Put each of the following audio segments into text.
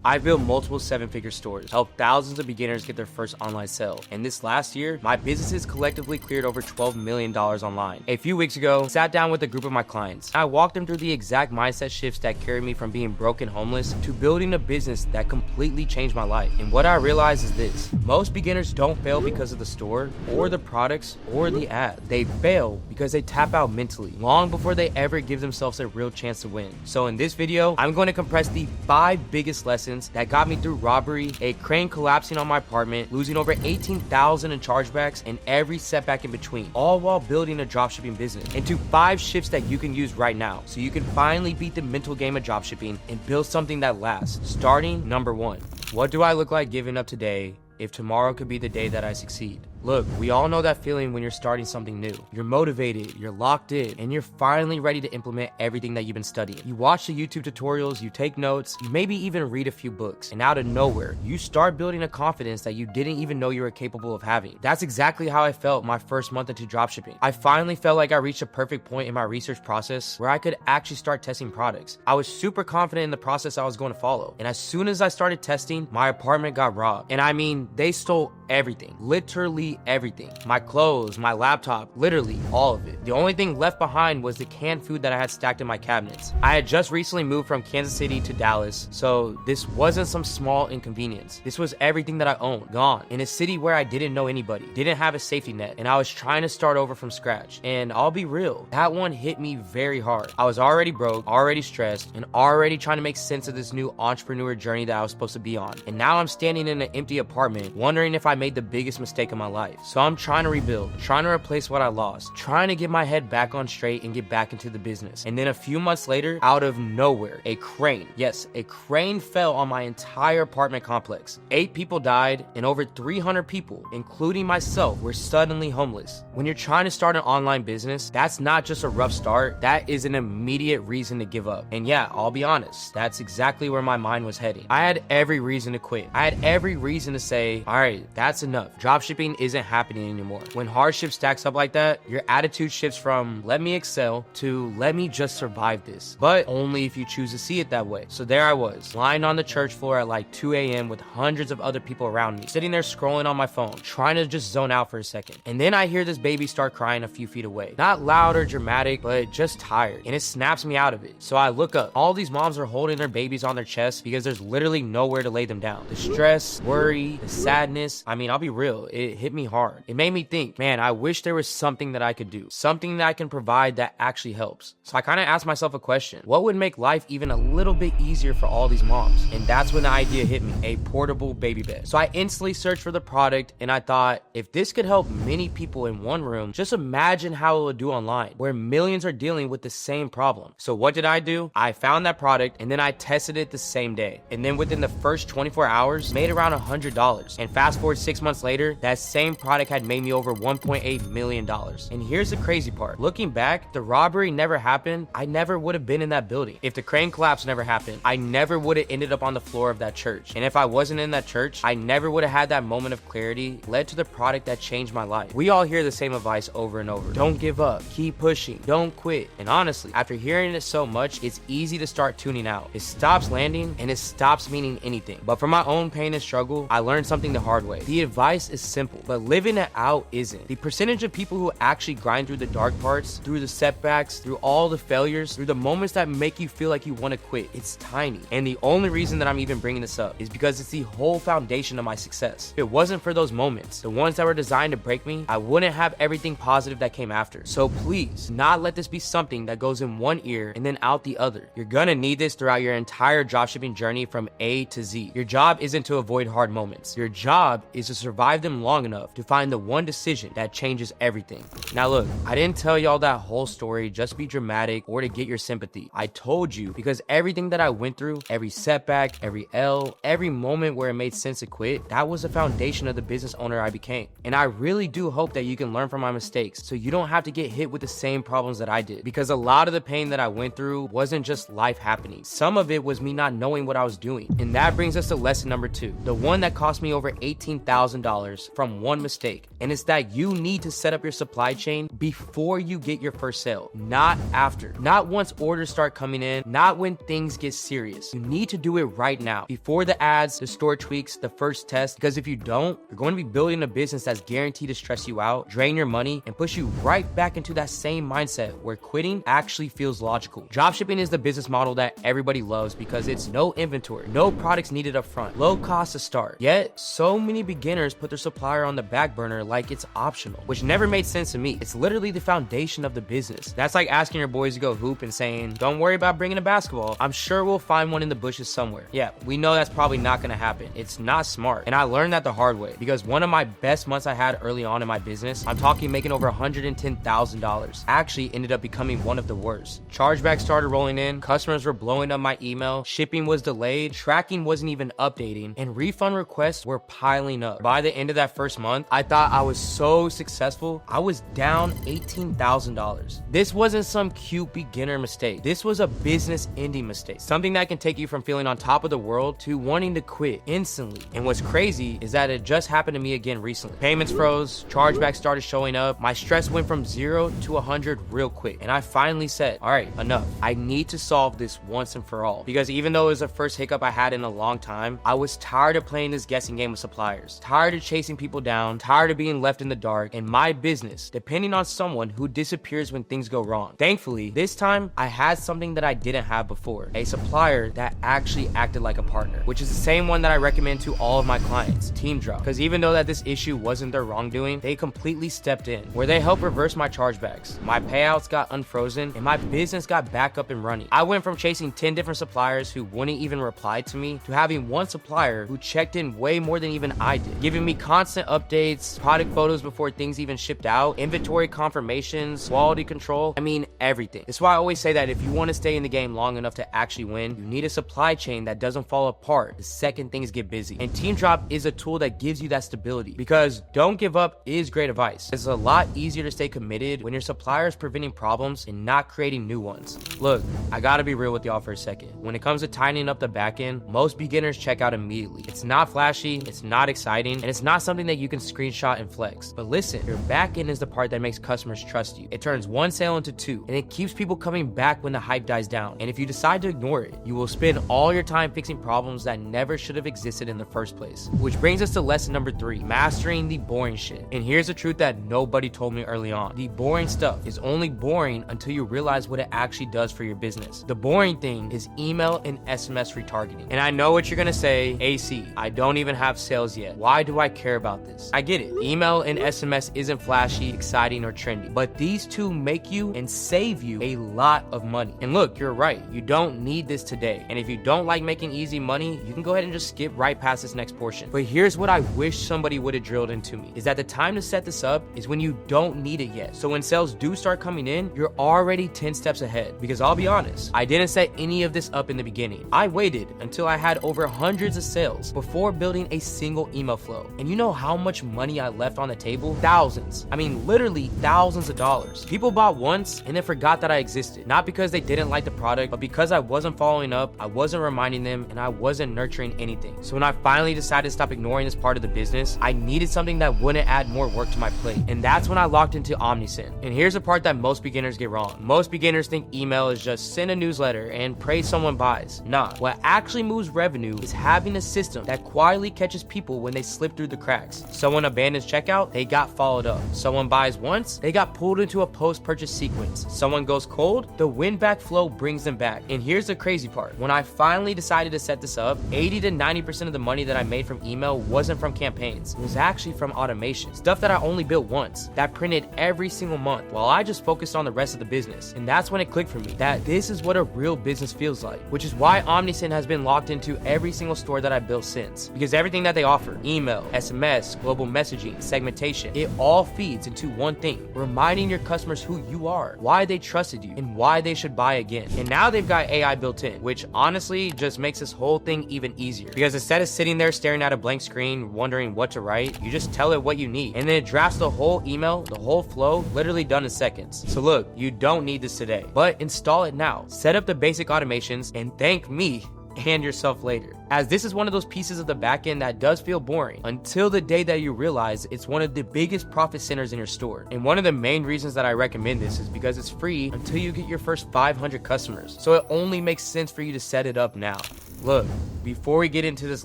I built multiple 7-figure stores, helped thousands of beginners get their first online sale, and this last year, my businesses collectively cleared over $12 million online. A few weeks ago, I sat down with a group of my clients. I walked them through the exact mindset shifts that carried me from being broke and homeless to building a business that completely changed my life. And what I realized is this: most beginners don't fail because of the store or the products or the ad. They fail because they tap out mentally long before they ever give themselves a real chance to win. So in this video, I'm going to compress the 5 biggest lessons that got me through robbery, a crane collapsing on my apartment, losing over $18,000 in chargebacks, and every setback in between, all while building a dropshipping business, into 5 shifts that you can use right now so you can finally beat the mental game of dropshipping and build something that lasts. Starting number 1. What do I look like giving up today if tomorrow could be the day that I succeed? Look, we all know that feeling when you're starting something new. You're motivated, you're locked in, and you're finally ready to implement everything that you've been studying. You watch the YouTube tutorials, you take notes, you maybe even read a few books, and out of nowhere, you start building a confidence that you didn't even know you were capable of having. That's exactly how I felt my first month into dropshipping. I finally felt like I reached a perfect point in my research process where I could actually start testing products. I was super confident in the process I was going to follow, and as soon as I started testing, my apartment got robbed. And I mean, they stole everything, literally everything. My clothes, my laptop, literally all of it. The only thing left behind was the canned food that I had stacked in my cabinets. I had just recently moved from Kansas City to Dallas, so this wasn't some small inconvenience. This was everything that I owned, gone, in a city where I didn't know anybody, didn't have a safety net, and I was trying to start over from scratch. And I'll be real, that one hit me very hard. I was already broke, already stressed, and already trying to make sense of this new entrepreneur journey that I was supposed to be on. And now I'm standing in an empty apartment, wondering if I made the biggest mistake of my life. So I'm trying to rebuild, trying to replace what I lost, trying to get my head back on straight and get back into the business. And then a few months later, out of nowhere, a crane, yes, a crane fell on my entire apartment complex. 8 people died and over 300 people, including myself, were suddenly homeless. When you're trying to start an online business, that's not just a rough start, that is an immediate reason to give up. And yeah, I'll be honest, that's exactly where my mind was heading. I had every reason to quit. I had every reason to say, all right, that's enough. Dropshipping isn't happening anymore. When hardship stacks up like that, your attitude shifts from let me excel to let me just survive this, but only if you choose to see it that way. So there I was, lying on the church floor at like 2 a.m. with hundreds of other people around me, sitting there scrolling on my phone, trying to just zone out for a second. And then I hear this baby start crying a few feet away. Not loud or dramatic, but just tired. And it snaps me out of it. So I look up. All these moms are holding their babies on their chests because there's literally nowhere to lay them down. The stress, worry, the sadness, I mean, I'll be real, it hit me hard. It made me think, man, I wish there was something that I could do, something that I can provide that actually helps. So I kind of asked myself a question: what would make life even a little bit easier for all these moms? And that's when the idea hit me: a portable baby bed. So I instantly searched for the product, and I thought, if this could help many people in one room, just imagine how it would do online, where millions are dealing with the same problem. So what did I do? I found that product, and then I tested it the same day. And then within the first 24 hours, made around $100. And fast forward 6 months later, that same product had made me over $1.8 million. And here's the crazy part. Looking back, the robbery never happened, I never would have been in that building. If the crane collapse never happened, I never would have ended up on the floor of that church. And if I wasn't in that church, I never would have had that moment of clarity led to the product that changed my life. We all hear the same advice over and over. Don't give up, keep pushing, don't quit. And honestly, after hearing it so much, it's easy to start tuning out. It stops landing and it stops meaning anything. But from my own pain and struggle, I learned something the hard way. The advice is simple, but living it out isn't. The percentage of people who actually grind through the dark parts, through the setbacks, through all the failures, through the moments that make you feel like you want to quit, it's tiny. And the only reason that I'm even bringing this up is because it's the whole foundation of my success. If it wasn't for those moments, the ones that were designed to break me, I wouldn't have everything positive that came after. So please, not let this be something that goes in one ear and then out the other. You're gonna need this throughout your entire dropshipping journey from A to Z. Your job isn't to avoid hard moments. Your job is to survive them long enough to find the one decision that changes everything. Now look, I didn't tell y'all that whole story just to be dramatic or to get your sympathy. I told you because everything that I went through, every setback, every L, every moment where it made sense to quit, that was the foundation of the business owner I became. And I really do hope that you can learn from my mistakes so you don't have to get hit with the same problems that I did. Because a lot of the pain that I went through wasn't just life happening. Some of it was me not knowing what I was doing. And that brings us to lesson number 2, the one that cost me over $18,000 $100,000 from one mistake. And it's that you need to set up your supply chain before you get your first sale, not after. Not once orders start coming in, not when things get serious. You need to do it right now, before the ads, the store tweaks, the first test, because if you don't, you're going to be building a business that's guaranteed to stress you out, drain your money, and push you right back into that same mindset where quitting actually feels logical. Dropshipping is the business model that everybody loves because it's no inventory, no products needed up front, low cost to start. Yet, so many beginners put their supplier on the back burner like it's optional, which never made sense to me. It's literally the foundation of the business. That's like asking your boys to go hoop and saying, don't worry about bringing a basketball. I'm sure we'll find one in the bushes somewhere. Yeah, we know that's probably not gonna happen. It's not smart. And I learned that the hard way because one of my best months I had early on in my business, I'm talking making over $110,000, actually ended up becoming one of the worst. Chargebacks started rolling in, customers were blowing up my email, shipping was delayed, tracking wasn't even updating, and refund requests were piling up. By the end of that first month, I thought I was so successful. I was down $18,000. This wasn't some cute beginner mistake. This was a business ending mistake. Something that can take you from feeling on top of the world to wanting to quit instantly. And what's crazy is that it just happened to me again recently. Payments froze, chargebacks started showing up, my stress went from 0 to 100 real quick. And I finally said, all right, enough. I need to solve this once and for all. Because even though it was the first hiccup I had in a long time, I was tired of playing this guessing game with suppliers, tired of chasing people down, tired of being left in the dark, and my business depending on someone who disappears when things go wrong. Thankfully, this time I had something that I didn't have before, a supplier that actually acted like a partner, which is the same one that I recommend to all of my clients, Team Drop. Because even though that this issue wasn't their wrongdoing, they completely stepped in, where they helped reverse my chargebacks. My payouts got unfrozen, and my business got back up and running. I went from chasing 10 different suppliers who wouldn't even reply to me to having one supplier who checked in way more than even I did, giving me constant updates, product photos before things even shipped out, inventory confirmations, quality control. I mean, everything. That's why I always say that if you want to stay in the game long enough to actually win, you need a supply chain that doesn't fall apart the second things get busy. And Team Drop is a tool that gives you that stability, because don't give up is great advice. It's a lot easier to stay committed when your supplier is preventing problems and not creating new ones. Look, I gotta be real with y'all for a second. When it comes to tightening up the back end, most beginners check out immediately. It's not flashy, it's not exciting, and it's not something that you can screenshot and flex. But listen, your back end is the part that makes customers trust you. It turns one sale into two, and it keeps people coming back when the hype dies down. And if you decide to ignore it, you will spend all your time fixing problems that never should have existed in the first place. Which brings us to lesson number 3, mastering the boring shit. And here's the truth that nobody told me early on. The boring stuff is only boring until you realize what it actually does for your business. The boring thing is email and SMS retargeting. And I know what you're gonna say, AC, I don't even have sales yet. Why do I care about this? I get it. Email and SMS isn't flashy, exciting, or trendy, but these two make you and save you a lot of money. And look, you're right. You don't need this today. And if you don't like making easy money, you can go ahead and just skip right past this next portion. But here's what I wish somebody would have drilled into me, is that the time to set this up is when you don't need it yet. So when sales do start coming in, you're already 10 steps ahead. Because I'll be honest, I didn't set any of this up in the beginning. I waited until I had over hundreds of sales before building a single email flow. And you know how much money I left on the table? Thousands. I mean, literally thousands of dollars. People bought once and then forgot that I existed. Not because they didn't like the product, but because I wasn't following up, I wasn't reminding them, and I wasn't nurturing anything. So when I finally decided to stop ignoring this part of the business, I needed something that wouldn't add more work to my plate. And that's when I locked into OmniSend. And here's the part that most beginners get wrong. Most beginners think email is just send a newsletter and pray someone buys. Nah, what actually moves revenue is having a system that quietly catches people when they slip through the cracks. Someone abandons checkout, they got followed up. Someone buys once, they got pulled into a post-purchase sequence. Someone goes cold, the win-back flow brings them back. And here's the crazy part. When I finally decided to set this up, 80 to 90% of the money that I made from email wasn't from campaigns. It was actually from automation. Stuff that I only built once, that printed every single month, while I just focused on the rest of the business. And that's when it clicked for me that this is what a real business feels like, which is why OmniSend has been locked into every single store that I've built since. Because everything that they offer, email, SMS, global messaging, segmentation, it all feeds into one thing, reminding your customers who you are, why they trusted you, and why they should buy again. And now they've got AI built in, which honestly just makes this whole thing even easier. Because instead of sitting there staring at a blank screen, wondering what to write, you just tell it what you need. And then it drafts the whole email, the whole flow, literally done in seconds. So look, you don't need this today, but install it now. Set up the basic automations and thank me and yourself later. As this is one of those pieces of the back end that does feel boring until the day that you realize it's one of the biggest profit centers in your store. And one of the main reasons that I recommend this is because it's free until you get your first 500 customers. So it only makes sense for you to set it up now. Look, before we get into this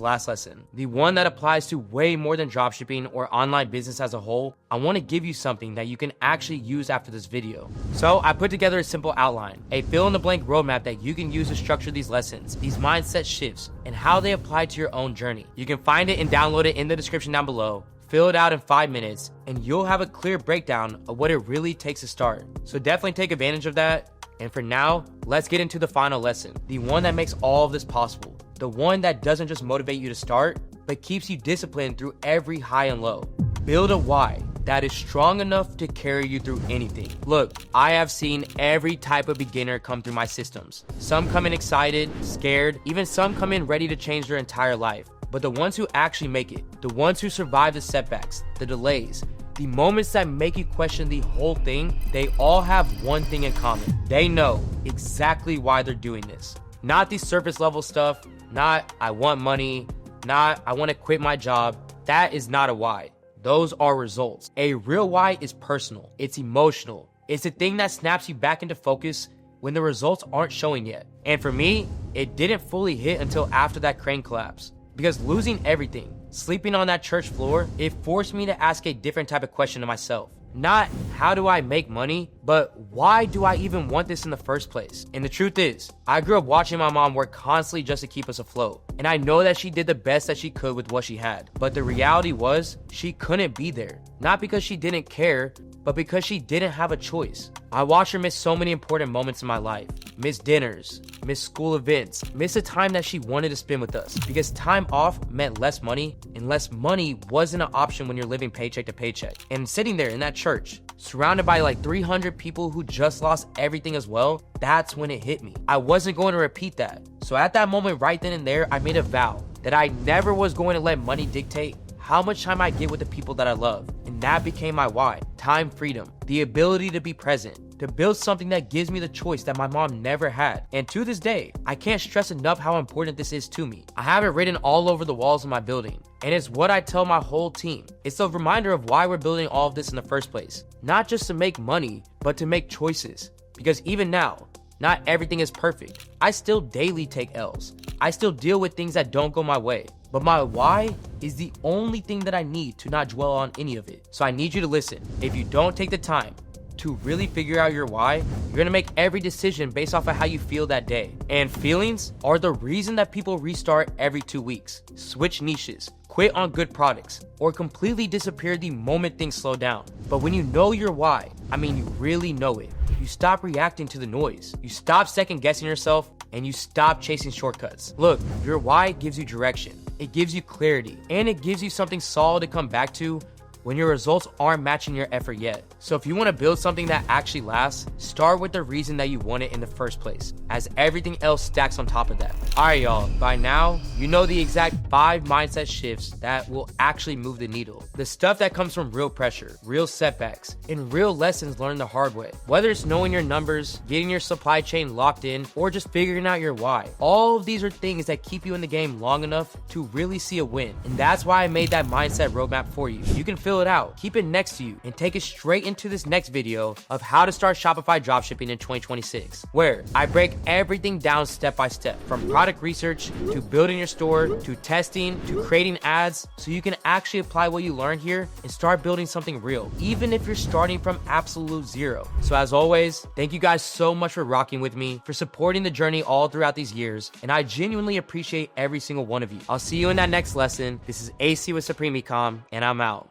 last lesson, the one that applies to way more than dropshipping or online business as a whole, I want to give you something that you can actually use after this video. So I put together a simple outline, a fill-in-the-blank roadmap that you can use to structure these lessons, these mindset shifts, and how they apply to your own journey. You can find it and download it in the description down below. Fill it out in 5 minutes, and you'll have a clear breakdown of what it really takes to start. So definitely take advantage of that. And for now, let's get into the final lesson, the one that makes all of this possible, the one that doesn't just motivate you to start, but keeps you disciplined through every high and low. Build a why that is strong enough to carry you through anything. Look, I have seen every type of beginner come through my systems. Some come in excited, scared, even some come in ready to change their entire life. But the ones who actually make it, the ones who survive the setbacks, the delays, the moments that make you question the whole thing, they all have one thing in common. They know exactly why they're doing this. Not the surface level stuff, not I want money, not I want to quit my job. That is not a why. Those are results. A real why is personal. It's emotional. It's the thing that snaps you back into focus when the results aren't showing yet. And for me, it didn't fully hit until after that crane collapse. Because losing everything, sleeping on that church floor, it forced me to ask a different type of question to myself. Not how do I make money, but why do I even want this in the first place? And the truth is, I grew up watching my mom work constantly just to keep us afloat. And I know that she did the best that she could with what she had. But the reality was, she couldn't be there. Not because she didn't care, but because she didn't have a choice. I watched her miss so many important moments in my life. Miss dinners, miss school events, miss a time that she wanted to spend with us. Because time off meant less money, and less money wasn't an option when you're living paycheck to paycheck. And sitting there in that church, surrounded by like 300 people who just lost everything as well, that's when it hit me. I wasn't going to repeat that. So at that moment right then and there, I made a vow that I never was going to let money dictate how much time I get with the people that I love. And that became my why. Time freedom, the ability to be present, to build something that gives me the choice that my mom never had. And to this day, I can't stress enough how important this is to me. I have it written all over the walls of my building, and it's what I tell my whole team. It's a reminder of why we're building all of this in the first place. Not just to make money, but to make choices. Because even now, not everything is perfect. I still daily take L's. I still deal with things that don't go my way. But my why is the only thing that I need to not dwell on any of it. So I need you to listen. If you don't take the time to really figure out your why, you're gonna make every decision based off of how you feel that day. And feelings are the reason that people restart every 2 weeks, switch niches, quit on good products, or completely disappear the moment things slow down. But when you know your why, I mean you really know it, you stop reacting to the noise. You stop second guessing yourself, and you stop chasing shortcuts. Look, your why gives you direction. It gives you clarity, and it gives you something solid to come back to when your results aren't matching your effort yet. So if you want to build something that actually lasts, start with the reason that you want it in the first place, as everything else stacks on top of that. Alright y'all, by now, you know the exact 5 mindset shifts that will actually move the needle. The stuff that comes from real pressure, real setbacks, and real lessons learned the hard way. Whether it's knowing your numbers, getting your supply chain locked in, or just figuring out your why. All of these are things that keep you in the game long enough to really see a win. And that's why I made that mindset roadmap for you. You can fill it out, keep it next to you, and take it straight into this next video of how to start Shopify dropshipping in 2026, where I break everything down step by step, from product research to building your store to testing to creating ads, so you can actually apply what you learned here and start building something real, even if you're starting from absolute zero. So as always, thank you guys so much for rocking with me, for supporting the journey all throughout these years, and I genuinely appreciate every single one of you. I'll see you in that next lesson. This is AC with Supreme Ecom, and I'm out.